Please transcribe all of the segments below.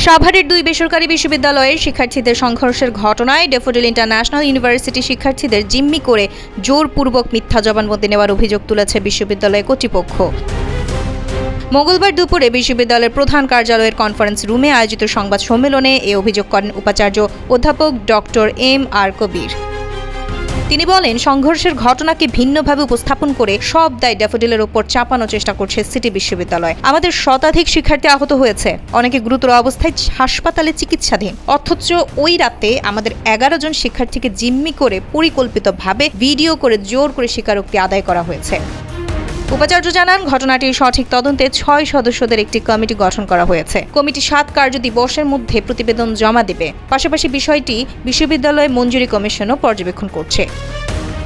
সাভারের দুই বেসরকারি বিশ্ববিদ্যালয়ের শিক্ষার্থীদের সংঘর্ষের ঘটনায় ড্যাফোডিল ইন্টারন্যাশনাল ইউনিভার্সিটি শিক্ষার্থীদের জিম্মি করে জোরপূর্বক মিথ্যা জবানবন্দি নেওয়ার অভিযোগ তুলেছে বিশ্ববিদ্যালয় কর্তৃপক্ষ। মঙ্গলবার দুপুরে বিশ্ববিদ্যালয়ের প্রধান কার্যালয়ের কনফারেন্স রুমে আয়োজিত সংবাদ সম্মেলনে এ অভিযোগ করেন উপাচার্য অধ্যাপক ডক্টর এম.আর. কবির। তিনি বলেন, সংঘর্ষের ঘটনাকে ভিন্নভাবে উপস্থাপন করে সব দায় ড্যাফোডিলের ওপর চাপানোর চেষ্টা করছে সিটি বিশ্ববিদ্যালয়। আমাদের শতাধিক শিক্ষার্থী আহত হয়েছে, অনেকে গুরুতর অবস্থায় হাসপাতালে চিকিৎসাধীন। অথচ ওই রাতে আমাদের 11 জন শিক্ষার্থীকে জিম্মি করে পরিকল্পিতভাবে ভিডিও করে জোর করে স্বীকারোক্তি আদায় করা হয়েছে। উপাচার্য জানান, ঘটনাটির সঠিক তদন্তে 6 সদস্যদের একটি কমিটি গঠন করা হয়েছে। কমিটি 7 কার্যদিবসের মধ্যে প্রতিবেদন জমা দেবে। পাশাপাশি বিষয়টি বিশ্ববিদ্যালয় মঞ্জুরি কমিশনও পর্যবেক্ষণ করছে।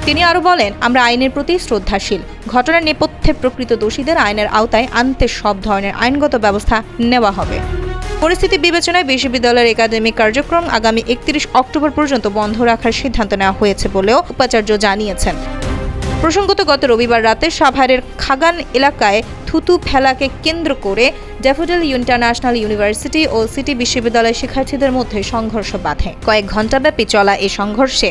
তিনি আরও বলেন, আমরা আইনের প্রতি শ্রদ্ধাশীল। ঘটনার নেপথ্যে প্রকৃত দোষীদের আইনের আওতায় আনতে সব ধরনের আইনগত ব্যবস্থা নেওয়া হবে। পরিস্থিতি বিবেচনায় বিশ্ববিদ্যালয়ের একাডেমিক কার্যক্রম আগামী 31 অক্টোবর পর্যন্ত বন্ধ রাখার সিদ্ধান্ত নেওয়া হয়েছে বলেও উপাচার্য জানিয়েছেন। প্রসঙ্গত, গত রবিবার রাতে সাভারের খাগান এলাকায় থুতু ফেলাকে কেন্দ্র করে ড্যাফোডিল ইন্টারন্যাশনাল ইউনিভার্সিটি ও সিটি বিশ্ববিদ্যালয়ের শিক্ষার্থীদের মধ্যে সংঘর্ষ বাধে। কয়েক ঘণ্টাব্যাপী চলা এই সংঘর্ষে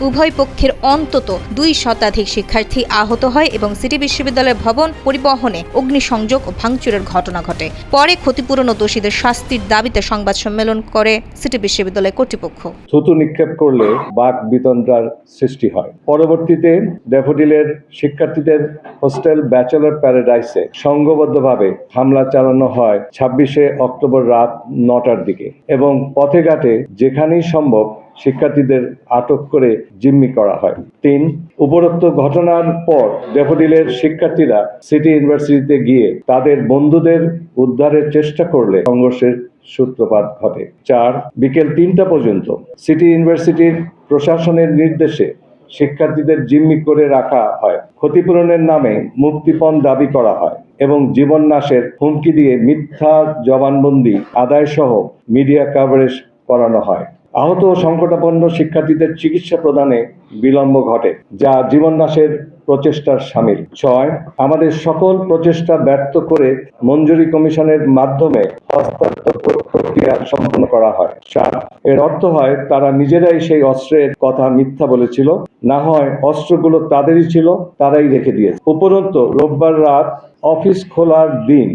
উভয় পক্ষের অন্তত 2 শতাধিক শিক্ষার্থী আহত হয় এবং সিটি বিশ্ববিদ্যালয়ের ভবন পরিবহনে অগ্নিসংযোগ ও ভাঙচুরের ঘটনা ঘটে। পরে ক্ষতিপূরণ ও দোষীদের শাস্তির দাবিতে সংবাদ সম্মেলন করে সিটি বিশ্ববিদ্যালয় কর্তৃপক্ষ। থুতু নিক্ষেপ করলে বাক বিতণ্ডার সৃষ্টি হয়। পরবর্তীতে ড্যাফোডিলের শিক্ষার্থীদের হোস্টেল ব্যাচেলর প্যারাডাইসে সংঘবদ্ধভাবে হামলা চালানো হয় 26 অক্টোবর রাত 9টার দিকে এবং পথে ঘাটে যেখানেই সম্ভব শিক্ষার্থীদের আটক করে জিম্মি করা হয়। 3. উপরোক্ত ঘটনার পর ড্যাফোডিলের শিক্ষার্থীরা সিটি ইউনিভার্সিটিতে গিয়ে তাদের বন্ধুদের উদ্ধারের চেষ্টা করলে সংঘর্ষের সূত্রপাত ঘটে। 4. বিকেল 3টা পর্যন্ত সিটি ইউনিভার্সিটির প্রশাসনের নির্দেশে শিক্ষার্থীদের জিম্মি করে রাখা হয়। ক্ষতিপূরণের নামে মুক্তিপণ দাবি করা হয় এবং জীবন নাশের হুমকি দিয়ে মিথ্যা জবানবন্দি আদায় সহ মিডিয়া কভারেজ করানো হয়। আহত ও সংকটাপন্ন শিক্ষার্থীদের চিকিৎসা প্রদানে বিলম্ব ঘটে, যা জীবন নাশের প্রচেষ্টার শামিল। 6. আমাদের সকল প্রচেষ্টা ব্যর্থ করে মঞ্জুরি কমিশনের মাধ্যমে হস্তান্তর প্রক্রিয়া সম্পন্ন করা হয়। 7. এর অর্থ হয় তারা নিজেরাই সেই অস্ত্রের কথা মিথ্যা বলেছিল, না হয় অস্ত্রগুলো তাদেরই ছিল, তারাই রেখে দিয়েছে। উপরন্তু রোববার রাত অফিস খোলার দিন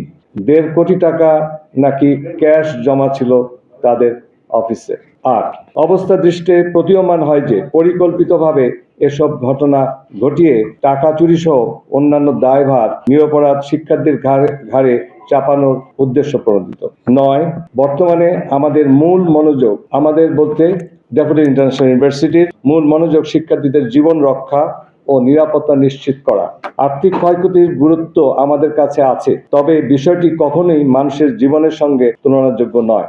1.5 কোটি টাকা নাকি ক্যাশ জমা ছিল তাদের অফিসে। 8. অবস্থা দৃষ্টে প্রতীয়মান হয় যে পরিকল্পিতভাবে এসব ঘটনা ঘটিয়ে টাকা চুরি সহ অন্যান্য দায়ভার নিরপরাধ শিক্ষার্থীদের ঘাড়ে চাপানোর উদ্দেশ্য প্রণোদিত। 9. বর্তমানে আমাদের মূল মনোযোগ, আমাদের বলতে ড্যাফোডিল ইন্টারন্যাশনাল ইউনিভার্সিটির মূল মনোযোগ শিক্ষার্থীদের জীবন রক্ষা ও নিরাপত্তা নিশ্চিত করা। আর্থিক ক্ষয়ক্ষতির গুরুত্ব আমাদের কাছে আছে, তবে বিষয়টি কখনোই মানুষের জীবনের সঙ্গে তুলনাযোগ্য নয়।